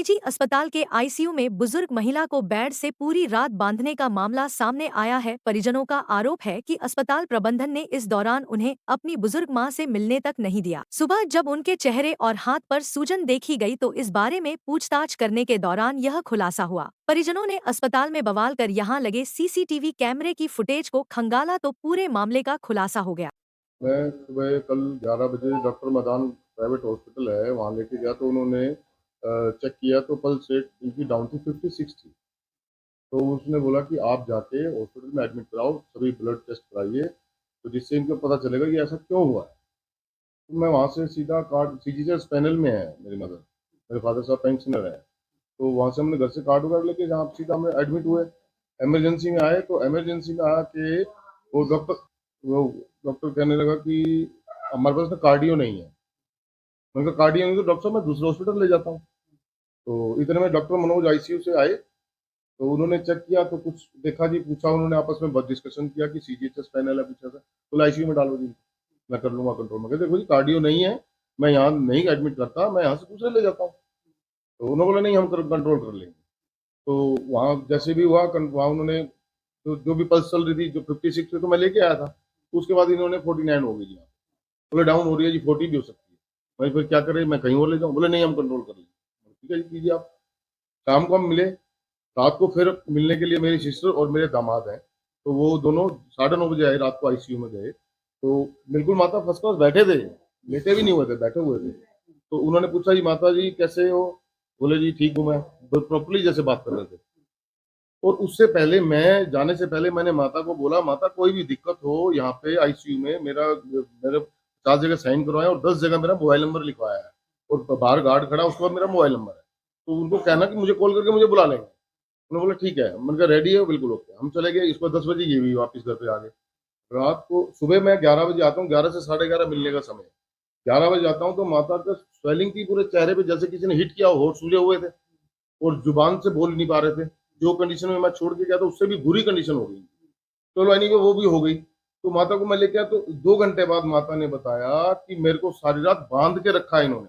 निजी अस्पताल के आईसीयू में बुजुर्ग महिला को बेड से पूरी रात बांधने का मामला सामने आया है। परिजनों का आरोप है कि अस्पताल प्रबंधन ने इस दौरान उन्हें अपनी बुजुर्ग मां से मिलने तक नहीं दिया। सुबह जब उनके चेहरे और हाथ पर सूजन देखी गई तो इस बारे में पूछताछ करने के दौरान यह खुलासा हुआ। परिजनों ने अस्पताल में बवाल कर यहां लगे सीसीटीवी कैमरे की फुटेज को खंगाला तो पूरे मामले का खुलासा हो गया। मैं सुबह कल 11 बजे डॉक्टर मदान प्राइवेट हॉस्पिटल है वहाँ लेके गया तो उन्होंने चेक किया तो पल्स रेट इनकी डाउन थी 56 थी। तो उसने बोला कि आप जाके हॉस्पिटल में एडमिट कराओ, सभी ब्लड टेस्ट कराइए, तो जिससे इनको पता चलेगा कि ऐसा क्यों हुआ है। तो मैं वहाँ से सीधा कार्ड सीजीएचएस पैनल में है मेरी मदर, मेरे फादर साहब पेंशनर है, तो वहाँ से हमने घर से कार्ड वगैरह लेके जहाँ सीधा हम एडमिट हुए। इमरजेंसी में आए तो इमरजेंसी में आके वो डॉक्टर कहने लगा कि हमारे पास ना कार्डियो नहीं है। मैंने कहा कार्डियो नहीं तो डॉक्टर साहब मैं दूसरे हॉस्पिटल ले जाता हूँ। तो इतने में डॉक्टर मनोज आईसीयू से आए, तो उन्होंने चेक किया तो कुछ देखा जी, पूछा उन्होंने, आपस में बहुत डिस्कशन किया कि सीजीएचएस पैनल है, पूछा था तो आईसीयू में डालो जी, मैं कर लूंगा कंट्रोल में। कहते देखो जी कार्डियो नहीं है, मैं यहाँ नहीं एडमिट करता, मैं यहाँ से दूसरे ले जाता हूँ। तो उन्होंने बोला नहीं हम कंट्रोल कर लेंगे। तो वहाँ जैसे भी हुआ वहाँ उन्होंने जो भी पल्स चल रही थी जो 56 थी तो मैं लेके आया था, उसके बाद इन्होंने 49 हो गई जी, यहाँ बोले डाउन हो रही है जी, 40 भी हो सकती है। भाई फिर क्या करें, मैं कहीं और ले जाऊँ? बोले नहीं हम कंट्रोल कर लेंगे। ठीक है जी कीजिए आप। शाम को हम मिले, रात को फिर मिलने के लिए मेरी सिस्टर और मेरे दामाद हैं, तो वो दोनों 9:30 बजे आए, रात को आईसीयू में गए। तो बिल्कुल माता फर्स्ट क्लास बैठे थे, लेटे भी नहीं हुए थे, बैठे हुए थे। तो उन्होंने पूछा जी माता जी कैसे हो? बोले जी ठीक हूँ मैं, प्रॉपरली जैसे बात कर रहे थे। और उससे पहले, मैं जाने से पहले मैंने माता को बोला माता कोई भी दिक्कत हो यहाँ पे आईसीयू में, मेरे 50 जगह साइन करवाए और 10 जगह मेरा मोबाइल नंबर लिखवाया है, और बाहर गार्ड खड़ा उसके बाद मेरा मोबाइल नंबर है, तो उनको कहना कि मुझे कॉल करके मुझे बुला लेंगे। उन्होंने बोला ठीक है, मैंने कहा रेडी है, बिल्कुल ओके। हम चले गए, इसको 10 बजे ये भी वापस घर पे आ गए। रात को सुबह मैं 11 बजे आता हूँ, 11 से 11:30 मिलने का समय। 11 बजे आता हूँ तो माता का स्वेलिंग थी पूरे चेहरे पे, जैसे किसी ने हिट किया हो, होठ सूजे हुए थे और जुबान से बोल नहीं पा रहे थे। जो कंडीशन में मैं छोड़ के गया था उससे भी बुरी कंडीशन हो गई। चलो यानी कि वो भी हो गई। तो माता को मैं लेके आया तो 2 घंटे बाद माता ने बताया कि मेरे को सारी रात बांध के रखा है इन्होंने।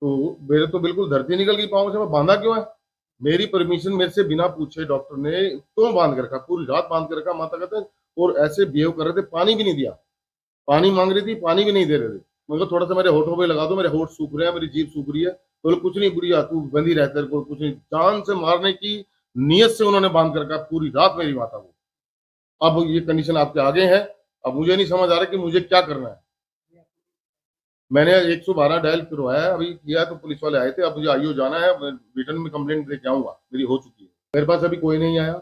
तो मेरे तो बिल्कुल धरती निकल गई पाँव से, मैं बांधा क्यों है? मेरी परमिशन मेरे से बिना पूछे डॉक्टर ने क्यों बांध के रखा, पूरी रात बांध के रखा। माता कहते हैं और ऐसे बिहेव कर रहे थे, पानी भी नहीं दिया, पानी मांग रही थी पानी भी नहीं दे रहे थे। मगर थोड़ा सा मेरे होठों पे लगा दो, मेरे होठ सूख रहे हैं, मेरी जीभ सूख रही है। बोले कुछ नहीं बुढ़िया, तू बंदी रह, तेरे को कुछ नहीं। जान से मारने की नियत से उन्होंने बांध कर रखा पूरी रात मेरी माता को। अब ये कंडीशन आपके आगे है, अब मुझे नहीं समझ आ रहा कि मुझे क्या करना है। मैंने 112 डायल करवाया है, अभी किया तो पुलिस वाले आए थे, अब मुझे आईओ जाना है, रिटर्न में कंप्लेंट दे के आऊंगा, मेरी हो चुकी है। मेरे पास अभी कोई नहीं आया।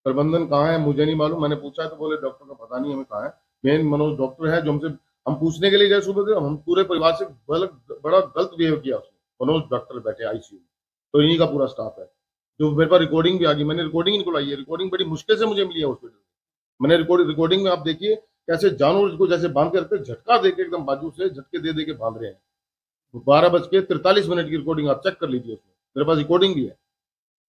प्रबंधन कहाँ है मुझे नहीं मालूम, मैंने पूछा तो बोले डॉक्टर का पता नहीं हमें कहाँ है। मेन मनोज डॉक्टर है जो हमसे, हम पूछने के लिए गए सुबह से, हम पूरे परिवार से बड़ा गलत बिहेव किया उसने। मनोज डॉक्टर बैठे आईसीयू में, तो इन्हीं का पूरा स्टाफ है। जो मेरे पास रिकॉर्डिंग भी आ गई, मैंने रिकॉर्डिंग इनको लाई है, रिकॉर्डिंग बड़ी मुश्किल से मुझे मिली है हॉस्पिटल में। मैंने रिकॉर्डिंग में आप देखिए कैसे जानवर को जैसे बांध के रखते हैं, झटका दे के एकदम बाजू से झटके दे दे के बांध रहे हैं। 12:43 की रिकॉर्डिंग आप चेक कर लीजिए, उसमें मेरे पास रिकॉर्डिंग भी है।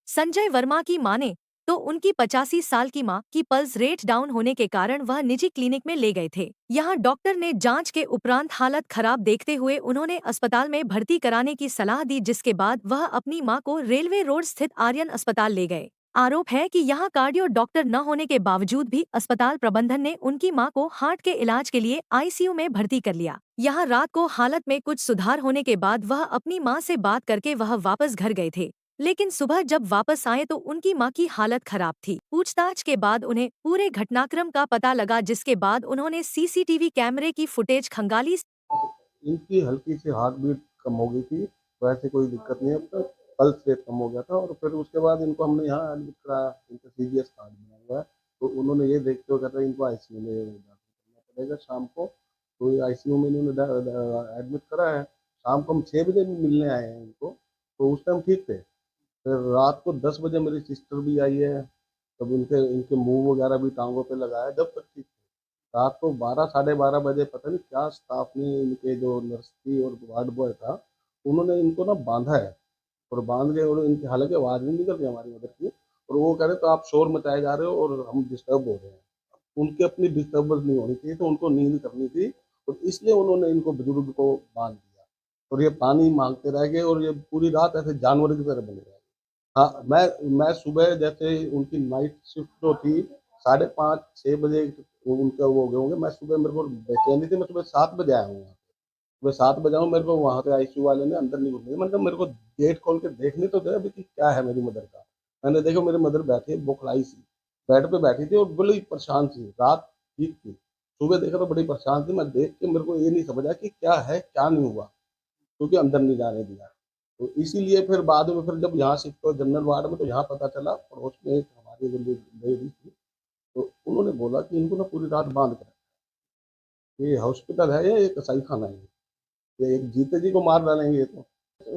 संजय वर्मा की माने तो उनकी 85 साल की मां की पल्स रेट डाउन होने के कारण वह निजी क्लिनिक में ले गए थे। यहां डॉक्टर ने जांच के उपरांत हालत खराब देखते हुए उन्होंने अस्पताल में भर्ती कराने की सलाह दी, जिसके बाद वह अपनी मां को रेलवे रोड स्थित आर्यन अस्पताल ले गए। आरोप है कि यहां कार्डियो डॉक्टर न होने के बावजूद भी अस्पताल प्रबंधन ने उनकी मां को हार्ट के इलाज के लिए आईसीयू में भर्ती कर लिया। यहां रात को हालत में कुछ सुधार होने के बाद वह अपनी मां से बात करके वह वापस घर गए थे, लेकिन सुबह जब वापस आए तो उनकी मां की हालत खराब थी। पूछताछ के बाद उन्हें पूरे घटनाक्रम का पता लगा, जिसके बाद उन्होंने सीसीटीवी कैमरे की फुटेज खंगाली। इनकी हल्की सी हार्ट बीट कम हो गई थी, वैसे कोई दिक्कत नहीं है, अब तक पल्स रेट कम हो गया था। और फिर उसके बाद इनको हमने यहाँ एडमिट कराया, इनका सीजीएस कार्ड बना हुआ है। तो उन्होंने ये देखते हुए कहते हैं इनको आईसीयू में दाखिल करना पड़ेगा शाम को। तो आईसीयू में इन्होंने एडमिट करा है। शाम को हम 6 बजे मिलने आए हैं इनको, तो उस टाइम ठीक थे। फिर रात को 10 बजे मेरी सिस्टर भी आई है, तब उनके इनके मुंह वगैरह भी टांगों पे लगाया, जब तक ठीक थे। रात को 12 साढ़े 12 बजे पता नहीं क्या स्टाफ ने, इनके जो नर्स थी और वार्ड बॉय था, उन्होंने इनको ना बांधा है। और बांध के, और इनकी हालांकि आवाज़ नहीं निकल रही हमारी मदर की, और वो कह रहे तो आप शोर मचाए जा रहे हो और हम डिस्टर्ब हो रहे हैं। उनकी अपनी डिस्टर्बेंस नहीं होनी चाहिए, तो उनको नींद करनी थी, और इसलिए उन्होंने इनको बुजुर्ग को बांध दिया। और ये पानी मांगते रह गए और ये पूरी रात ऐसे जानवर की तरह बने रहे। हाँ, मैं सुबह जैसे उनकी नाइट शिफ्ट जो थी 5:30-6 बजे उनका वो हो गए होंगे। मैं सुबह मेरे को बेचैनी थी, मैं सुबह 7 बजे आया हूँ। सुबह 7 बजे आऊँ, मेरे को वहाँ पे आईसीयू वाले ने अंदर नहीं घुसने दिया। मैंने कहा मेरे को गेट खोल के देखने तो दे अभी कि क्या है मेरी मदर का। मैंने देखा मेरी मदर बैठी है बौखलाई सी, बेड पे बैठी थी और बड़ी परेशान थी। रात ठीक थी, सुबह देखा तो बड़ी परेशान थी। मैं देख के मेरे को ये नहीं समझा कि क्या है क्या नहीं हुआ, क्योंकि अंदर नहीं जाने दिया। तो इसीलिए फिर बाद में फिर जब यहाँ शिफ्ट हुआ जनरल वार्ड में, तो यहाँ पता चला पड़ोस में एक हमारी जो लेडी थी, तो उन्होंने बोला कि इनको ना पूरी रात बांध कर रखा है। ये हॉस्पिटल है या ये कसाई खाना है, ये एक जीते जी को मार डालेंगे ये तो।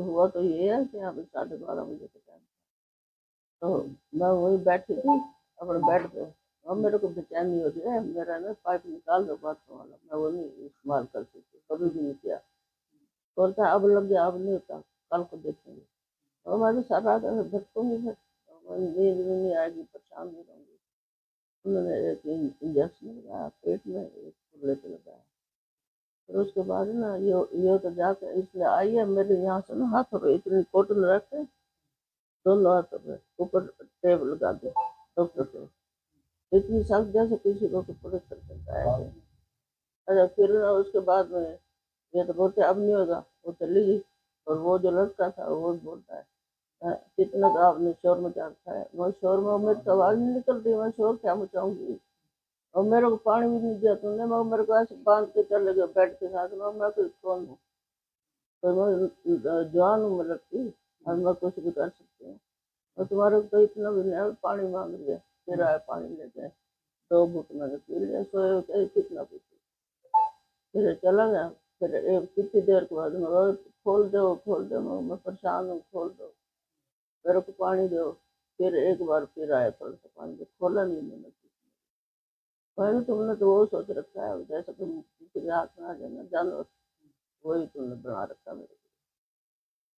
हुआ तो ये है कि अब 12:30 बजे के टाइम तो मैं वही बैठी थी अपने बेड पे। अब मेरे को बेचैनी हो रही है, मेरा ना पाइप निकाल दो बाथरूम वाला, मैं वो नहीं इस्तेमाल करती थी, कभी भी नहीं किया। बोलता अब लग गया, अब नहीं होता, कल को देखेंगे। और मैं तो सारा रात ऐसे भटकूंगी, फिर तो नींद भी नहीं आएगी, परेशान भी रहूंगी। उन्होंने एक इंजेक्शन लगाया पेट में, एक खुले पे लगाया। फिर उसके बाद ना ये तो जाकर इसलिए आई है मेरे यहाँ से ना हाथों पे इतनी कॉटन रख के दोनों हाथों पे ऊपर टेप लगा दे डॉक्टर के, इतनी सख्त जैसे किसी को पुलिस कर देता है ऐसे। अच्छा फिर ना उसके बाद में ये तो बोलते अब नहीं होगा, वो चली गई। और वो जो लड़का था वो बोलता है कितना तो आपने शोर मचा रखा है। मैं शोर में मेरी तो आवाज नहीं निकल रही, मैं शोर क्या मचाऊंगी। और मेरे को पानी भी नहीं दिया तुमने, मैं मेरे को ऐसे बांध के चले गए बेड के साथ में। मैं कोई कौन हूँ, तो मैं जवान हूँ, मैं लड़की, और मैं कुछ भी कर सकती हूँ। और तुम्हारे को तो इतना भी नहीं, पानी मांग लिया, फिर आया पानी लेके 2 घूंट मैंने पी लिया, सोए होते कितना पीते, फिर चला गया। फिर एक कितनी देर के बाद मैं खोल दो खोल दो, मैं परेशान हूँ, खोल दो, मेरे को पानी दो। फिर एक बार फिर आया थोड़ा सा पानी, तो खोला नहीं मैंने। मैंने तुमने तो वो सोच रखा है जैसे तुम किसी के हाथ में आ जाना जानवर, वही तुमने बना रखा मेरे को।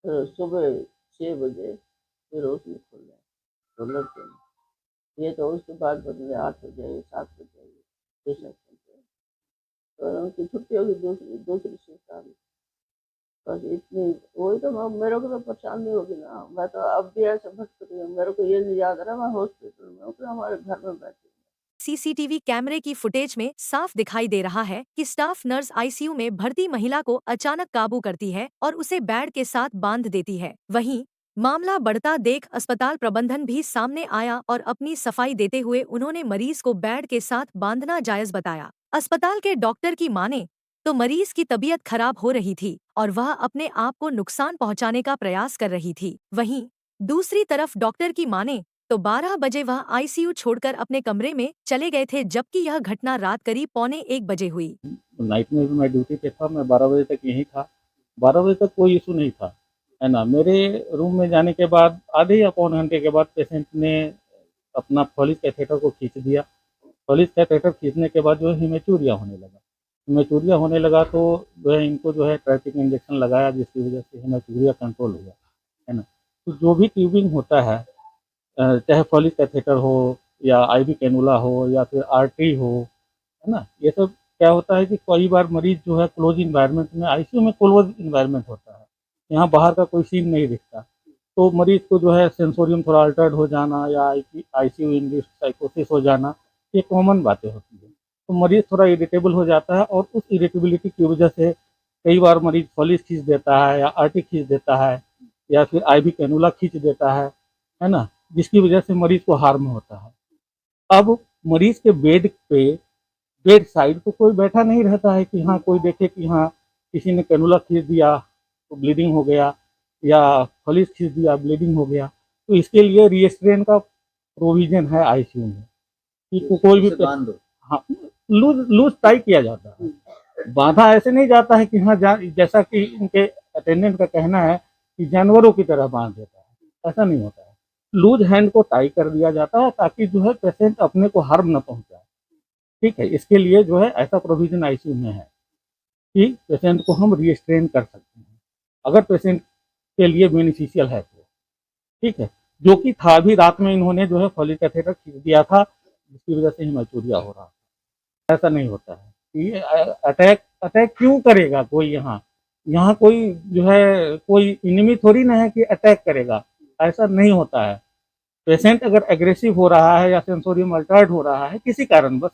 फिर सुबह 6 बजे फिर उसने खोला तो लड़के ने, ये तो उसके बाद बदले 8 बजे 7 बजे स्टेशन पहुंचे। तो उनकी छुट्टी होगी, दूसरी दूसरी शिफ्ट आ गई। बस इतनी, वही तो मेरे को तो परेशानी होगी ना। मैं तो अब भी ऐसे भटक रही हूँ, मेरे को ये नहीं याद रहा मैं हॉस्पिटल में हूँ कि हमारे घर में बैठी हूँ। सीसीटीवी कैमरे की फुटेज में साफ दिखाई दे रहा है कि स्टाफ नर्स आईसीयू में भर्ती महिला को अचानक काबू करती है और उसे बेड के साथ बांध देती है। वहीं मामला बढ़ता देख अस्पताल प्रबंधन भी सामने आया और अपनी सफाई देते हुए उन्होंने मरीज को बेड के साथ बांधना जायज बताया। अस्पताल के डॉक्टर की माने तो मरीज की तबीयत खराब हो रही थी और वह अपने आप को नुकसान पहुंचाने का प्रयास कर रही थी। वहीं दूसरी तरफ डॉक्टर की माने तो 12 बजे वह आईसीयू छोड़कर अपने कमरे में चले गए थे, जबकि यह घटना रात करीब 1:45 हुई। नाइट में भी मैं ड्यूटी पे था, मैं 12 बजे तक यहीं था। 12 बजे तक कोई इशू नहीं था, है ना। मेरे रूम में जाने के बाद आधे या पौन घंटे के बाद पेशेंट ने अपना फॉलिस कैथेटर को खींच दिया। फॉलिस कैथेटर खींचने के बाद जो है हिमेचूरिया होने लगा। हिमेचूरिया होने लगा तो जो है इनको जो है ट्रैफिक इंजेक्शन लगाया, जिसकी वजह से हिमेचूरिया कंट्रोल हुआ, है ना। तो जो भी ट्यूबिंग होता है, चाहे फॉलिस कैथेटर हो या आईवी कैनुला हो या फिर आर्टरी हो, है ना, ये सब क्या होता है कि कई बार मरीज जो है क्लोज इन्वायरमेंट में, आईसीयू में क्लोज इन्वायरमेंट होता है, यहाँ बाहर का कोई सीन नहीं दिखता। तो मरीज को जो है सेंसोरियम थोड़ा अल्टर्ड हो जाना या आईसीयू इंड्यूस्ड साइकोसिस हो जाना, ये कॉमन बातें होती है। तो मरीज थोड़ा इरिटेबल हो जाता है और उस इरिटेबिलिटी की वजह से कई बार मरीज फॉलिस खींच देता है या आर्टी खींच देता है या फिर आईवी कैनुला खींच देता है ना, जिसकी वजह से मरीज को हार्म होता है। अब मरीज के बेड साइड तो कोई बैठा नहीं रहता है कि हाँ कोई देखे कि हाँ किसी ने कैनुला खींच दिया तो ब्लीडिंग हो गया या फॉलिस खींच दिया ब्लीडिंग हो गया। तो इसके लिए रिएस्ट्रेन का प्रोविजन है आईसीयू में कि कोई भी हाँ लूज टाई किया जाता है, बांधा ऐसे नहीं जाता है कि हाँ जैसा कि इनके अटेंडेंट का कहना है कि जानवरों की तरह बांध देता है, ऐसा नहीं होता है। लूज हैंड को टाई कर दिया जाता है ताकि जो है पेशेंट अपने को हार्म न पहुंचाए। ठीक है, इसके लिए जो है ऐसा प्रोविजन आईसीयू में है कि पेशेंट को हम रिस्ट्रेन कर सकते हैं अगर पेशेंट के लिए बेनिफिशियल है तो। ठीक है, जो कि था भी, रात में इन्होंने जो है फॉलिस कैथेटर खींच दिया था जिसकी वजह से हिमेचूरिया हो रहा है। ऐसा नहीं होता है कि अटैक क्यों करेगा कोई यहाँ, यहाँ कोई जो है कोई इनिमी थोड़ी ना है कि अटैक करेगा, ऐसा नहीं होता है। पेशेंट अगर एग्रेसिव हो रहा है या सेंसोरियम अल्टर्ड हो रहा है किसी कारणवश,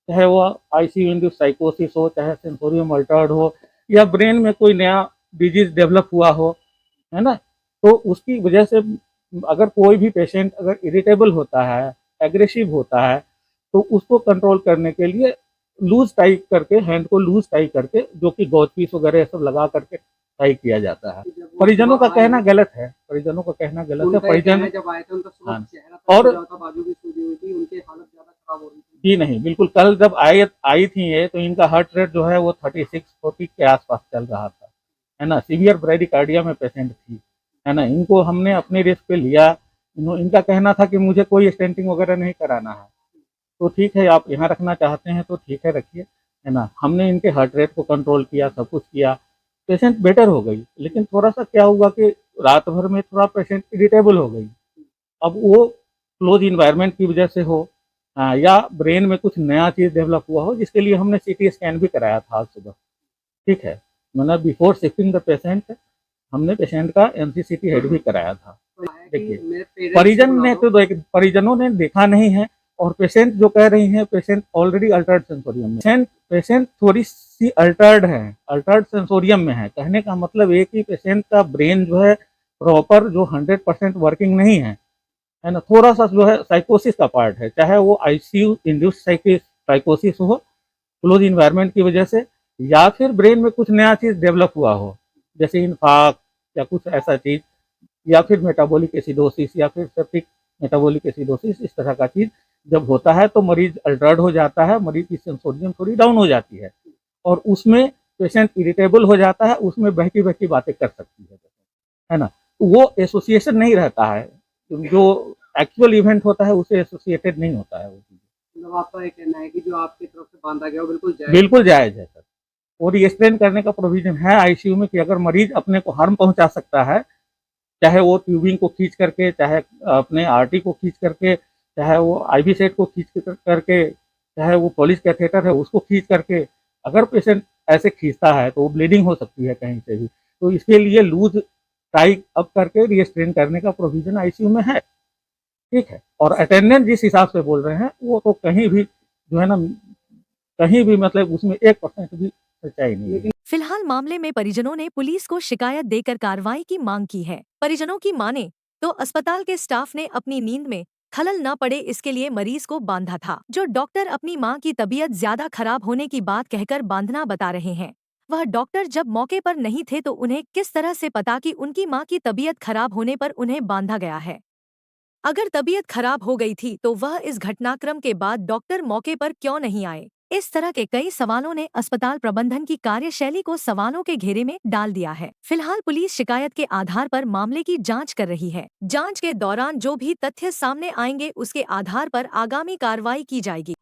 चाहे वो आईसीयू इंड्यूस साइकोसिस हो, चाहे सेंसोरियम अल्टर्ड हो, या ब्रेन में कोई नया डिजीज डेवलप हुआ हो, है ना, तो उसकी वजह से अगर कोई भी पेशेंट अगर इरिटेबल होता है, एग्रेसिव होता है, तो उसको कंट्रोल करने के लिए लूज टाई करके, हैंड को लूज टाई करके, जो कि गॉज पीस वगैरह सब लगा करके टाई किया जाता है। परिजनों का कहना गलत है, परिजनों का कहना गलत है। परिजन जब आए थे उनका हाँ। चेहरा और बाजू भी सूजी हुई थी, उनकी हालत ज्यादा खराब हो रही थी। जी नहीं, बिल्कुल कल जब आई थी ये, तो इनका हार्ट रेट जो है वो 36-40 के आसपास चल रहा था, है ना। सीवियर ब्रेडिकार्डिया में पेशेंट थी, है ना। इनको हमने अपने रिस्क पे लिया। इनका कहना था कि मुझे कोई स्टेंटिंग वगैरह नहीं कराना है, तो ठीक है आप यहाँ रखना चाहते हैं तो ठीक है रखिए, है ना। हमने इनके हार्ट रेट को कंट्रोल किया, सब कुछ किया, पेशेंट बेटर हो गई। लेकिन थोड़ा सा क्या हुआ कि रात भर में थोड़ा पेशेंट इरिटेबल हो गई। अब वो क्लोज इन्वायरमेंट की वजह से हो, या ब्रेन में कुछ नया चीज़ डेवलप हुआ हो, जिसके लिए हमने सीटी स्कैन भी कराया था आज सुबह, ठीक है। मतलब बिफोर शिफ्टिंग द पेशेंट हमने पेशेंट का एमसीसीटी हेड भी कराया था। देखिए परिजनों ने देखा नहीं है, और पेशेंट जो कह रही हैं पेशेंट ऑलरेडी अल्टर्ड सेंसोरियम में, पेशेंट थोड़ी सी अल्टर्ड है, अल्टर्ड सेंसोरियम में है। कहने का मतलब ये कि पेशेंट का ब्रेन जो है प्रॉपर जो 100% वर्किंग नहीं है ना। थोड़ा सा जो है साइकोसिस का पार्ट है, चाहे वो आईसीयू इंड्यूस साइकोसिस हो क्लोज इन्वायरमेंट की वजह से, या फिर ब्रेन में कुछ नया चीज़ डेवलप हुआ हो, जैसे इन्फाक या कुछ ऐसा चीज़, या फिर मेटाबॉलिक एसिडोसिस, या फिर सेप्टिक मेटाबॉलिक एसिडोसिस, इस तरह का चीज़ जब होता है तो मरीज अल्टर्ड हो जाता है, मरीज की सेंसोरियम थोड़ी डाउन हो जाती है, और उसमें पेशेंट इरिटेबल हो जाता है, उसमें बहकी बहकी बातें कर सकती है ना। वो एसोसिएशन नहीं रहता है, जो एक्चुअल इवेंट होता है उससे एसोसिएटेड नहीं होता है वो चीज़। मतलब आपका ये कहना है कि जो आपकी तरफ से बांधा गया वो बिल्कुल जायज़ है सर। और रिस्ट्रेन करने का प्रोविजन है आईसीयू में कि अगर मरीज अपने को हार्म पहुंचा सकता है, चाहे वो ट्यूबिंग को खींच करके, चाहे अपने आरटी को खींच करके, चाहे वो आईवी सेट को खींच करके, चाहे वो पॉलिश कैथेटर है उसको खींच करके, अगर पेशेंट ऐसे खींचता है तो ब्लीडिंग हो सकती है कहीं से भी। तो इसके लिए लूज टाई अप करके रिस्ट्रेन करने का प्रोविजन आईसीयू में है, ठीक है। और अटेंडेंट जिस हिसाब से बोल रहे हैं वो तो कहीं भी जो है ना, कहीं भी मतलब उसमें 1% भी सच्चाई नहीं है। फिलहाल मामले में परिजनों ने पुलिस को शिकायत देकर कार्रवाई की मांग की है। परिजनों की माने तो अस्पताल के स्टाफ ने अपनी नींद में खलल न पड़े इसके लिए मरीज को बांधा था। जो डॉक्टर अपनी मां की तबीयत ज्यादा खराब होने की बात कहकर बांधना बता रहे हैं, वह डॉक्टर जब मौके पर नहीं थे तो उन्हें किस तरह से पता कि उनकी मां की तबीयत खराब होने पर उन्हें बांधा गया है। अगर तबीयत खराब हो गई थी तो वह इस घटनाक्रम के बाद डॉक्टर मौके पर क्यों नहीं आए। इस तरह के कई सवालों ने अस्पताल प्रबंधन की कार्यशैली को सवालों के घेरे में डाल दिया है। फिलहाल पुलिस शिकायत के आधार पर मामले की जांच कर रही है। जांच के दौरान जो भी तथ्य सामने आएंगे उसके आधार पर आगामी कार्रवाई की जाएगी।